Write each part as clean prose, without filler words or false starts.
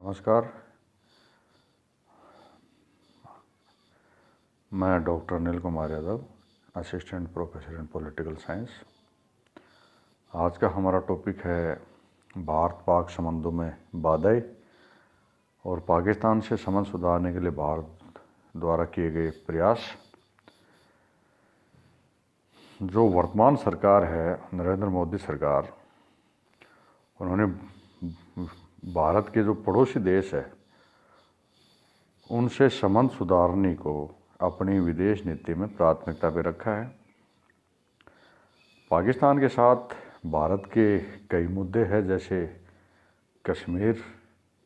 नमस्कार। मैं doctor Anil Kumar Yadav, assistant professor in political science. आज का हमारा टॉपिक है भारत पाक संबंधों में बाधाएं और पाकिस्तान से संबंध सुधारने के लिए भारत द्वारा किए गए प्रयास। जो वर्तमान सरकार है, नरेंद्र मोदी सरकार, उन्होंने भारत के जो पड़ोसी देश है उनसे संबंध सुधारने को अपनी विदेश नीति में प्राथमिकता पे रखा है। पाकिस्तान के साथ भारत के कई मुद्दे हैं, जैसे कश्मीर,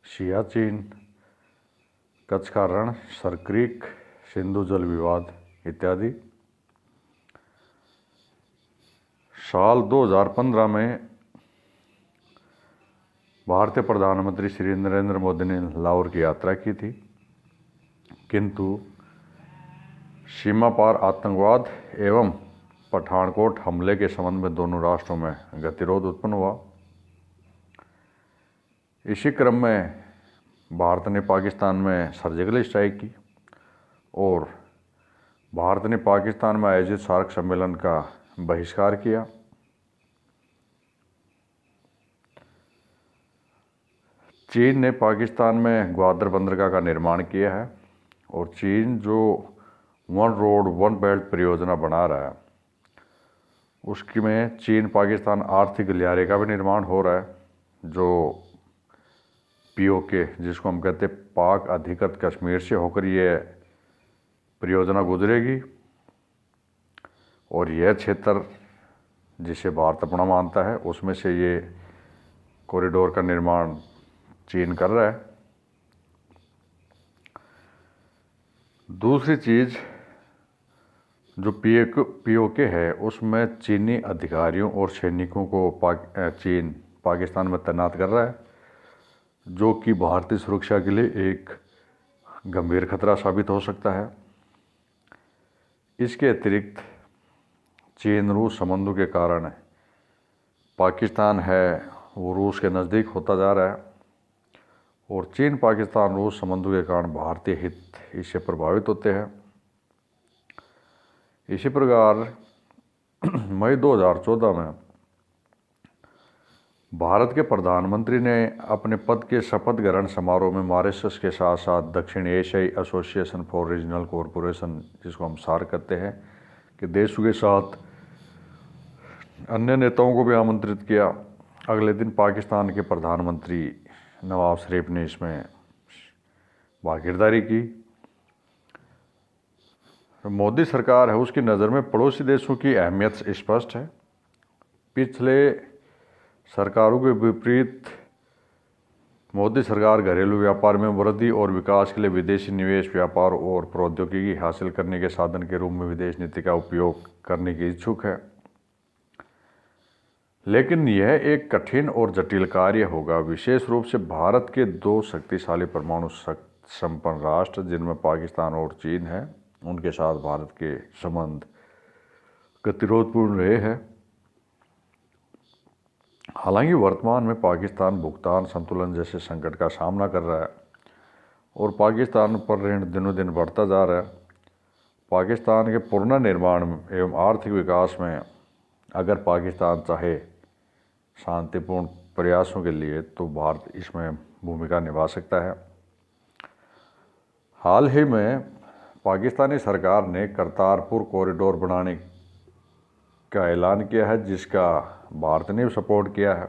सियाचिन, कच्छ का रण, सरक्रीक, सिंधु जल विवाद इत्यादि। साल 2015 में भारतीय प्रधानमंत्री श्री नरेंद्र मोदी ने लाहौर की यात्रा की थी, किंतु सीमा पार आतंकवाद एवं पठानकोट हमले के संबंध में दोनों राष्ट्रों में गतिरोध उत्पन्न हुआ। इसी क्रम में भारत ने पाकिस्तान में सर्जिकल स्ट्राइक की और भारत ने पाकिस्तान में आयोजित सार्क सम्मेलन का बहिष्कार किया। चीन ने पाकिस्तान में ग्वादर बंदरगाह का निर्माण किया है और चीन जो वन रोड वन बेल्ट परियोजना बना रहा है उसकी में चीन पाकिस्तान आर्थिक गलियारे का भी निर्माण हो रहा है, जो पीओके जिसको हम कहते हैं पाक अधिकृत कश्मीर से होकर ये परियोजना गुजरेगी। और यह क्षेत्र जिसे भारत अपना मानता है उसमें से ये कॉरिडोर का निर्माण चीन कर रहा है। दूसरी चीज़ जो पीओके है उसमें चीनी अधिकारियों और सैनिकों को चीन पाकिस्तान में तैनात कर रहा है, जो कि भारतीय सुरक्षा के लिए एक गंभीर खतरा साबित हो सकता है। इसके अतिरिक्त चीन रूस संबंधों के कारण पाकिस्तान है वो रूस के नज़दीक होता जा रहा है और चीन पाकिस्तान रूस संबंधों के कारण भारतीय हित इससे प्रभावित होते हैं। इसी प्रकार मई 2014 में भारत के प्रधानमंत्री ने अपने पद के शपथ ग्रहण समारोह में मॉरिशस के साथ साथ दक्षिण एशियाई एसोसिएशन फॉर रीजनल कॉरपोरेशन, जिसको हम सार्क कहते हैं, कि देशों के साथ अन्य नेताओं को भी आमंत्रित किया। अगले दिन पाकिस्तान के प्रधानमंत्री नवाज शरीफ ने इसमें भागीदारी की। मोदी सरकार है उसकी नज़र में पड़ोसी देशों की अहमियत स्पष्ट है। पिछले सरकारों के विपरीत मोदी सरकार घरेलू व्यापार में वृद्धि और विकास के लिए विदेशी निवेश, व्यापार और प्रौद्योगिकी हासिल करने के साधन के रूप में विदेश नीति का उपयोग करने की इच्छुक है। लेकिन यह एक कठिन और जटिल कार्य होगा, विशेष रूप से भारत के दो शक्तिशाली परमाणु संपन्न राष्ट्र जिनमें पाकिस्तान और चीन है, उनके साथ भारत के संबंध गतिरोधपूर्ण रहे हैं। हालांकि वर्तमान में पाकिस्तान भुगतान संतुलन जैसे संकट का सामना कर रहा है और पाकिस्तान पर ऋण दिनों दिन बढ़ता जा रहा है। पाकिस्तान के पुनर्निर्माण एवं आर्थिक विकास में अगर पाकिस्तान चाहे शांतिपूर्ण प्रयासों के लिए तो भारत इसमें भूमिका निभा सकता है। हाल ही में पाकिस्तानी सरकार ने करतारपुर कॉरिडोर बनाने का ऐलान किया है, जिसका भारत ने भी सपोर्ट किया है।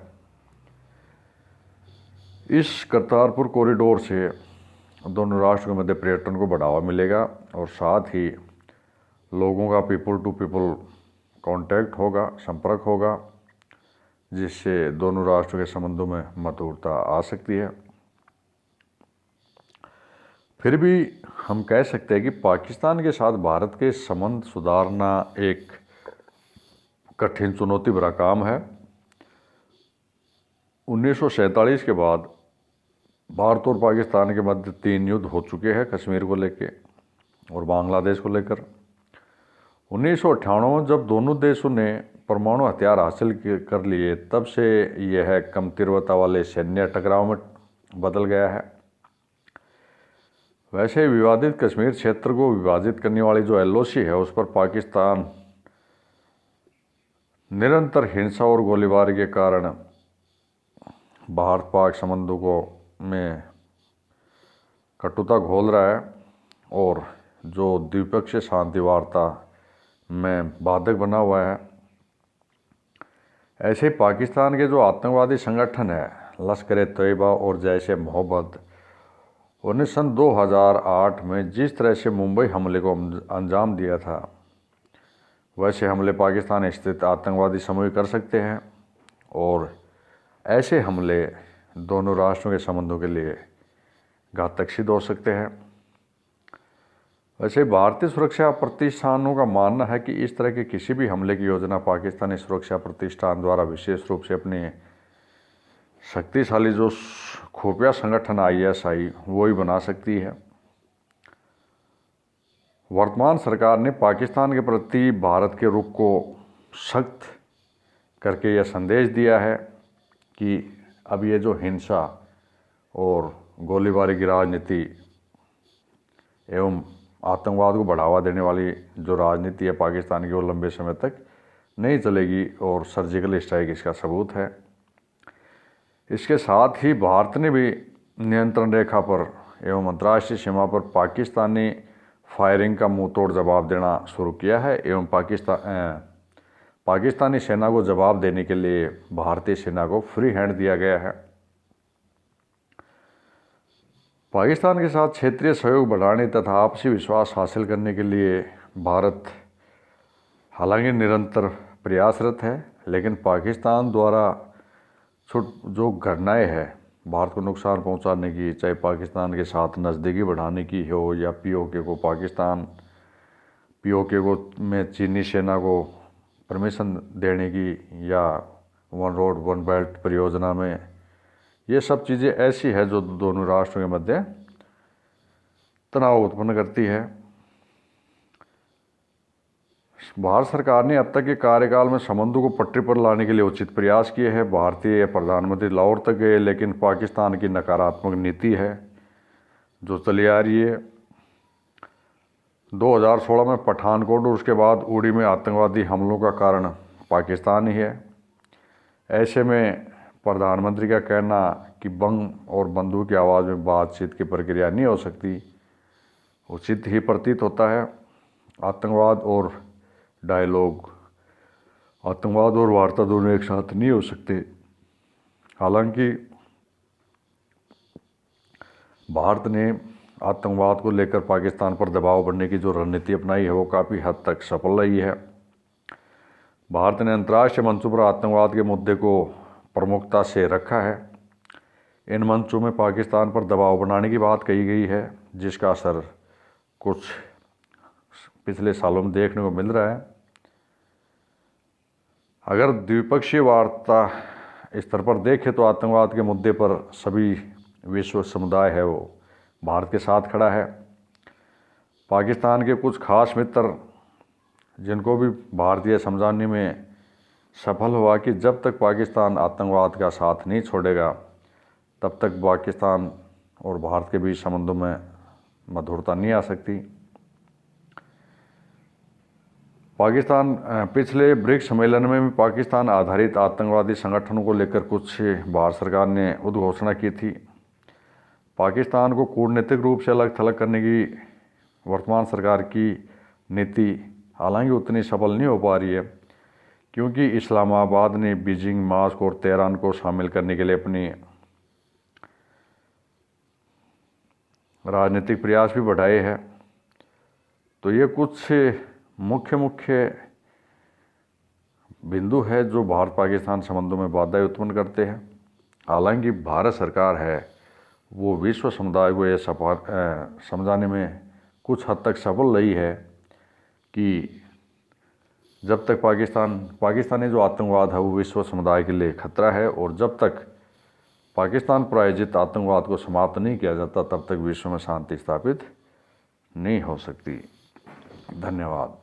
इस करतारपुर कॉरिडोर से दोनों राष्ट्रों के मध्य पर्यटन को बढ़ावा मिलेगा और साथ ही लोगों का पीपल टू पीपल कांटेक्ट होगा, संपर्क होगा, जिससे दोनों राष्ट्रों के संबंधों में मधुरता आ सकती है। फिर भी हम कह सकते हैं कि पाकिस्तान के साथ भारत के संबंध सुधारना एक कठिन चुनौती भरा काम है। 1947 के बाद भारत और पाकिस्तान के मध्य 3 युद्ध हो चुके हैं, कश्मीर को लेकर और बांग्लादेश को लेकर। 1998 में जब दोनों देशों ने परमाणु हथियार हासिल कर लिए, तब से यह कम तीव्रता वाले सैन्य टकराव में बदल गया है। वैसे ही विवादित कश्मीर क्षेत्र को विभाजित करने वाली जो LOC है उस पर पाकिस्तान निरंतर हिंसा और गोलीबारी के कारण भारत पाक संबंधों में कटुता घोल रहा है और जो द्विपक्षीय शांति वार्ता में बाधक बना हुआ है। ऐसे ही पाकिस्तान के जो आतंकवादी संगठन है लश्कर-ए-तैयबा और जैश-ए-मोहम्मद, उन्हें सन 2008 में जिस तरह से मुंबई हमले को अंजाम दिया था, वैसे हमले पाकिस्तान स्थित आतंकवादी समूह कर सकते हैं और ऐसे हमले दोनों राष्ट्रों के संबंधों के लिए घातक सिद्ध हो सकते हैं। वैसे भारतीय सुरक्षा प्रतिष्ठानों का मानना है कि इस तरह के किसी भी हमले की योजना पाकिस्तानी सुरक्षा प्रतिष्ठान द्वारा विशेष रूप से अपने शक्तिशाली जो खुफिया संगठन ISI वो ही बना सकती है। वर्तमान सरकार ने पाकिस्तान के प्रति भारत के रुख को सख्त करके यह संदेश दिया है कि अब ये जो हिंसा और गोलीबारी की राजनीति एवं आतंकवाद को बढ़ावा देने वाली जो राजनीति है पाकिस्तान की, वो लंबे समय तक नहीं चलेगी और सर्जिकल स्ट्राइक इसका सबूत है। इसके साथ ही भारत ने भी नियंत्रण रेखा पर एवं अंतर्राष्ट्रीय सीमा पर पाकिस्तानी फायरिंग का मुंहतोड़ जवाब देना शुरू किया है एवं पाकिस्तानी सेना को जवाब देने के लिए भारतीय सेना को फ्री हैंड दिया गया है। पाकिस्तान के साथ क्षेत्रीय सहयोग बढ़ाने तथा आपसी विश्वास हासिल करने के लिए भारत हालांकि निरंतर प्रयासरत है, लेकिन पाकिस्तान द्वारा जो घटनाएं हैं भारत को नुकसान पहुंचाने की, चाहे पाकिस्तान के साथ नज़दीकी बढ़ाने की हो या POK को में चीनी सेना को परमिशन देने की या वन रोड वन बेल्ट परियोजना में, ये सब चीज़ें ऐसी है जो दोनों राष्ट्रों के मध्य तनाव उत्पन्न करती है। भारत सरकार ने अब तक के कार्यकाल में संबंधों को पटरी पर लाने के लिए उचित प्रयास किए हैं। भारतीय प्रधानमंत्री लाहौर तक गए, लेकिन पाकिस्तान की नकारात्मक नीति है जो चली आ रही है। 2016 में पठानकोट और उसके बाद उड़ी में आतंकवादी हमलों का कारण पाकिस्तान ही है। ऐसे में प्रधानमंत्री का कहना कि बम और बंदूक की आवाज़ में बातचीत की प्रक्रिया नहीं हो सकती, उचित ही प्रतीत होता है। आतंकवाद और वार्ता दोनों एक साथ नहीं हो सकते। हालांकि भारत ने आतंकवाद को लेकर पाकिस्तान पर दबाव बढ़ने की जो रणनीति अपनाई है वो काफ़ी हद तक सफल रही है। भारत ने अंतर्राष्ट्रीय मंचों पर आतंकवाद के मुद्दे को प्रमुखता से रखा है। इन मंचों में पाकिस्तान पर दबाव बनाने की बात कही गई है, जिसका असर कुछ पिछले सालों में देखने को मिल रहा है। अगर द्विपक्षीय वार्ता स्तर पर देखें तो आतंकवाद के मुद्दे पर सभी विश्व समुदाय है वो भारत के साथ खड़ा है। पाकिस्तान के कुछ खास मित्र जिनको भी भारतीय समझाने में सफल हुआ कि जब तक पाकिस्तान आतंकवाद का साथ नहीं छोड़ेगा तब तक पाकिस्तान और भारत के बीच संबंधों में मधुरता नहीं आ सकती। पाकिस्तान पिछले ब्रिक्स सम्मेलन में भी पाकिस्तान आधारित आतंकवादी संगठनों को लेकर कुछ भारत सरकार ने उद्घोषणा की थी। पाकिस्तान को कूटनीतिक रूप से अलग थलग करने की वर्तमान सरकार की नीति हालांकि उतनी सफल नहीं हो पा रही है, क्योंकि इस्लामाबाद ने बीजिंग, मास्को और तेहरान को शामिल करने के लिए अपनी राजनीतिक प्रयास भी बढ़ाए हैं। तो ये कुछ मुख्य बिंदु है जो भारत पाकिस्तान संबंधों में बाधाएं उत्पन्न करते हैं। हालांकि भारत सरकार है वो विश्व समुदाय को यह समझाने में कुछ हद तक सफल रही है कि जब तक पाकिस्तानी जो आतंकवाद है वो विश्व समुदाय के लिए खतरा है, और जब तक पाकिस्तान प्रायोजित आतंकवाद को समाप्त नहीं किया जाता तब तक विश्व में शांति स्थापित नहीं हो सकती। धन्यवाद।